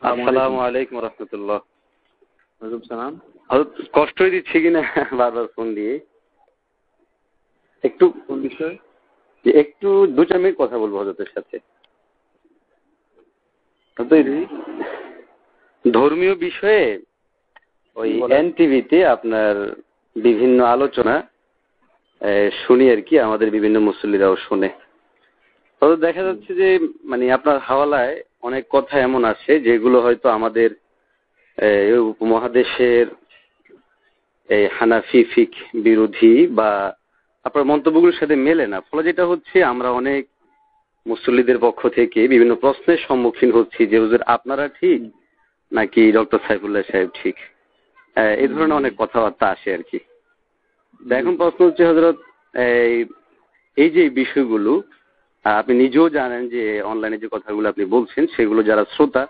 আসসালামু আলাইকুম রহমতুল্লাহ। ওয়ালাইকুম সালাম। কষ্টই দিচ্ছি কিনা বারবার ফোন দিয়ে, একটু কোন বিষয়? একটু 2-4 মিনিট কথা বলবো হযরতের সাথে। ধর্মীয় বিষয়ে ওই এনটিভিতে আপনার বিভিন্ন আলোচনা শুনি আর কি, আমাদের বিভিন্ন মুসল্লিরাও শুনে। তবে দেখা যাচ্ছে যে মানে আপনার হাওয়ালায় অনেক কথা এমন আছে যেগুলো হয়তো আমাদের উপমহাদেশের এই হানাফি ফিক বিরোধী বা আপনার মন্তব্যগুলোর সাথে মেলে না। ফলে যেটা হচ্ছে, আমরা অনেক মুসল্লিদের পক্ষ থেকে বিভিন্ন প্রশ্নের সম্মুখীন হচ্ছি যে হুজুর আপনারা ঠিক নাকি ডক্টর সাইফুল্লাহ সাহেব ঠিক, এই ধরনের অনেক কথাবার্তা আসে আর কি। এখন প্রশ্ন হচ্ছে হযরত, এই যে বিষয়গুলো আপনি নিজেও জানেন যে অনলাইনে যে কথাগুলো আপনি বলছেন সেগুলো যারা শ্রোতা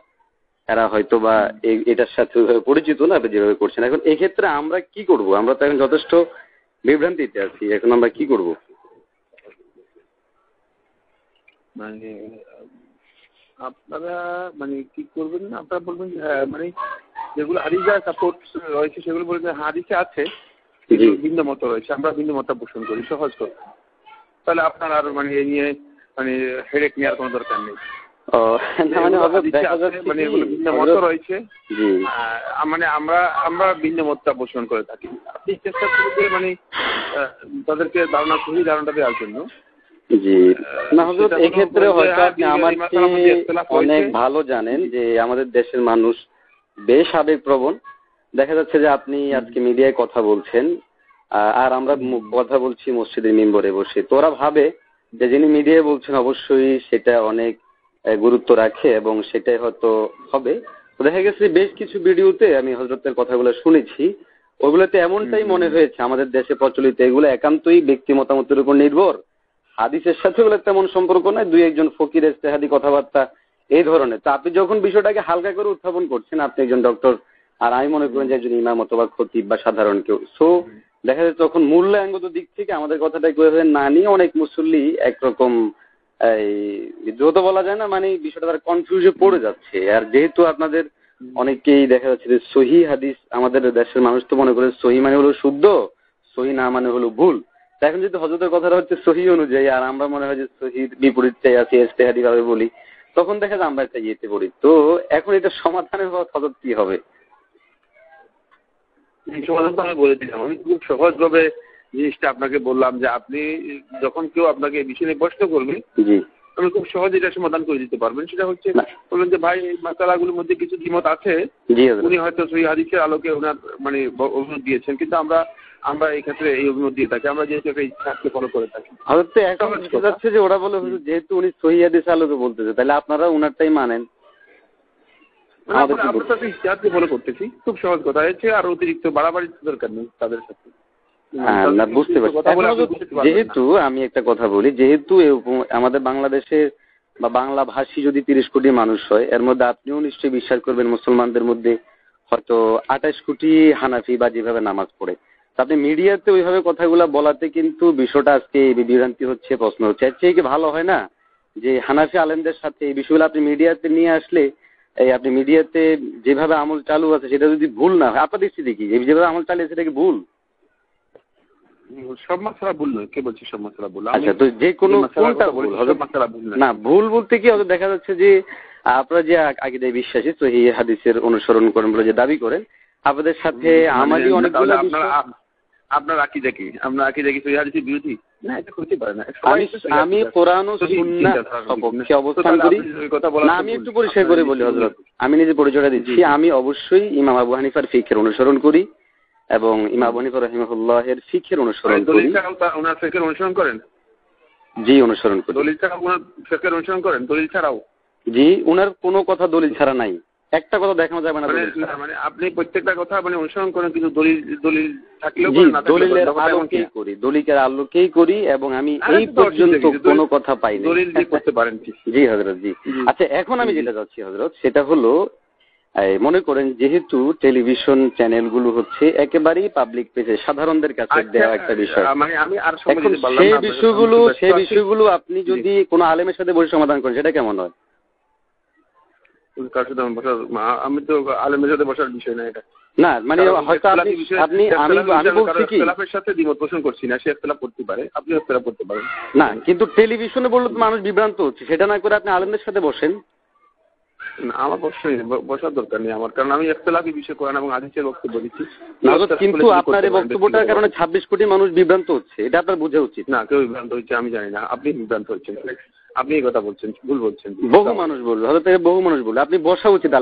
এরা হয়তো বা এটার সাথে পরিচিত না আপনি যেভাবে করছেন। এখন এক্ষেত্রে আমরা কি করব? আমরা তো এখন যথেষ্ট বিভ্রান্তিতে আছি, এখন আমরা কি করব? মানে আপনারা মানে কি করবেন না, আপনারা বলবেন মানে যেগুলো হাদিসে সাপোর্ট রয়েছে সেগুলো বলবেন হাদিসে আছে, ভিন্ন মত রয়েছে, আমরা ভিন্ন মত পোষণ করি, সহজ কথা। তাহলে আপনার আর মানে এই নিয়ে মানে হেডেক নেওয়ার কোনো দরকার নেই। মানে ভিন্ন মত রয়েছে, মানে আমরা ভিন্ন মতটা পোষণ করে থাকি। আপনি চেষ্টা করবেন মানে তাদেরকে সহি ধারণাটা দেওয়ার জন্য। জি না হুজুর, এক্ষেত্রে হয়তো আপনি আমার চেয়ে অনেক ভালো জানেন যে আমাদের দেশের মানুষ বেশ আবেগপ্রবণ। দেখা যাচ্ছে যে আপনি আজকে মিডিয়ায় কথা বলছেন আর আমরা কথা বলছি মসজিদের মিম্বরে বসে, তো ওরা ভাবে যে যিনি মিডিয়ায় বলছেন অবশ্যই সেটা অনেক গুরুত্ব রাখে এবং সেটাই হয়তো হবে। তো দেখা গেছে বেশ কিছু ভিডিওতে আমি হযরতের কথাগুলো শুনেছি, ওগুলোতে এমনটাই মনে হয়েছে আমাদের দেশে প্রচলিত এগুলো একান্তই ব্যক্তি মতামতের উপর নির্ভর, হাদিসের সাথে ওগুলো তেমন সম্পর্ক নয়, 2-1 ফকির ইজতেহাদি কথাবার্তা এই ধরনের। তো আপনি যখন বিষয়টাকে হালকা করে উত্থাপন করছেন, আপনি একজন ডক্টর আর আমি মনে করেন যে একজন ইমাম অথবা খতিব বা সাধারণ কেউ, সো দেখা যাচ্ছে তখন মূল্যায়নগত দিক থেকে আমাদের কথাটা কিভাবে না নিয়ে অনেক মুসল্লি একরকম দ্রুত বলা যায় না, মানে বিষয়টা তারা কনফিউজে পড়ে যাচ্ছে। আর যেহেতু আপনাদের অনেকেই দেখা যাচ্ছে যে সহি হাদিস, আমাদের দেশের মানুষ তো মনে করে সহি মানে হলো শুদ্ধ, সহি না মানে হলো ভুল। এখন যেহেতু হযরতের কথাটা হচ্ছে সহি অনুযায়ী আর আমরা মনে হয় যে সহির বিপরীত চাই আছি ইজতেহাদি ভাবে বলি, তখন দেখা যায় আমরা একটা ইয়েতে পড়ি। তো এখন এটা সমাধানের হযরত কি হবে? সমাধান তো আমি বলে দিলাম, আমি খুব সহজভাবে জিনিসটা আপনাকে বললাম যে আপনি যখন কেউ আপনাকে এই বিষয় নিয়ে প্রশ্ন করবে, আপনি খুব সহজে এটা সমাধান করে দিতে পারবেন। সেটা হচ্ছে বলবেন যে ভাই এই মাসালাগুলোর মধ্যে কিছু দ্বিমত আছে, উনি হয়তো সহিহ হাদিসের আলোকে ওনার মানে অভিমত দিয়েছেন, কিন্তু আমরা এই ক্ষেত্রে এই অভিমত দিয়ে থাকি, আমরা যেহেতু একটা ইচ্ছাকে ফলো করে থাকি। হয়তো এখন যাচ্ছে যে ওরা বলে যেহেতু উনি সহিহ হাদিসের আলোকে বলতেছে তাহলে আপনারা উনারটাই মানেন। আমরা তাদের ইচ্ছাকে ফলো করতেছি, খুব সহজ কথা হয়েছে, আর অতিরিক্ত বাড়াবাড়ি দরকার নেই তাদের সাথে। না বুঝতে পারছি। যেহেতু আমি একটা কথা বলি, যেহেতু আমাদের বাংলাদেশের বা বাংলা ভাষী যদি 30 কোটি মানুষ হয়, এর মধ্যে আপনিও নিশ্চয়ই বিশ্বাস করবেন মুসলমানদের মধ্যে হয়তো 28 কোটি হানাফি বা যেভাবে নামাজ পড়ে। আপনি মিডিয়াতে ওইভাবে কথাগুলা বলাতে কিন্তু বিষয়টা আজকে বিভ্রান্তি হচ্ছে, প্রশ্ন হচ্ছে। এর চেয়ে কি ভালো হয় না যে হানাফি আলেমদের সাথে এই বিষয়গুলো আপনি মিডিয়াতে নিয়ে আসলে, আপনি মিডিয়াতে যেভাবে আমল চালু আছে সেটা যদি ভুল না হয়, আপনাদের দৃষ্টিতে কি যেভাবে আমল চালিয়ে সেটা কি ভুল? সব মাসলা ভুল নয়, কে বলছি সব মাসলা ভুল? আচ্ছা, তো যে কোনো কোনটা ভুল হবে? না ভুল বলতে কি হবে, দেখা যাচ্ছে যে আপনারা যে আকীদায় বিশ্বাসী সহিহ হাদিসের অনুসরণ করেন বলে যে দাবি করেন, আপনাদের সাথে আমারই অনেকগুলো আপনার আকীদা কি? আমরা আকীদা কি সহিহ হাদিসের বিরোধী? না, এটা হতে পারে না। আমি কোরআন ও সুন্নাহ সপক্ষে অবস্থান করি। না, আমি একটু পরিষ্কার করে বলি হযরত, আমি নিজে পরিচয়টা দিচ্ছি। আমি অবশ্যই ইমাম আবু হানিফার ফিকহের অনুসরণ করি এবং ইমাম আবু হানিফা রাহিমাহুল্লাহের ফিকহের অনুসরণ করি। ওনার ফিকহের অনুসরণ করেন? জি, অনুসরণ করি। দলিল ছাড়া ওনার ফিকহের অনুসরণ করেন? দলিল ছাড়াও? জি, ওনার কোনো কথা দলিল ছাড়া নাই, একটা কথা দেখানো যাবে না। মানে আপনি প্রত্যেকটা কথা মানে অনুসরণ করেন, কিন্তু দলিল থাকলেও দলিলের আলোকেই করি, দলিলের আলোকেই করি এবং আমি এই পর্যন্ত কোনো কথা পাইনি। দলিল দিয়ে করতে পারেন? জি হযরত, জি। আচ্ছা, এখন আমি যেটা যাচ্ছি হযরত, সেটা হলো মনে করেন যেহেতু টেলিভিশন চ্যানেলগুলো হচ্ছে একেবারেই পাবলিক পেজে সাধারণদের কাছে দেওয়া একটা বিষয়, সেই বিষয়গুলো আপনি যদি কোনো আলেমের সাথে বসে সমাধান করেন সেটা কেমন হয়? কার সাথে আমার বসার, আমি তো আলেমের সাথে বসার বিষয় না এটা। না মানে হয়তো আপনি আমি বলছি কি ইখতিলাফের সাথে দ্বিমত পোষণ করছি না, সে ইখতিলাফ করতে পারে, আপনিও ইখতিলাফ করতে পারেন। না কিন্তু টেলিভিশনে বললে তো মানুষ বিভ্রান্ত হচ্ছে, সেটা না করে আপনি আলেমদের সাথে বসেন। না আমার বসার দরকার নেই আমার, কারণ আমি ইখতিলাফি বিষয় কোরআন এবং হাদিসের বক্তব্য দিচ্ছি। কিন্তু আপনার এই বক্তব্যটার কারণে 26 কোটি মানুষ বিভ্রান্ত হচ্ছে, এটা আপনার বোঝা উচিত। না কেউ বিভ্রান্ত হচ্ছে আমি জানি না, আপনি বিভ্রান্ত হচ্ছেন, আপনি এই কথা বলছেন, ভুল বলছেন। বহু মানুষ বলবে, হয়তো বহু মানুষ বলবে, আপনি বসা উচিত।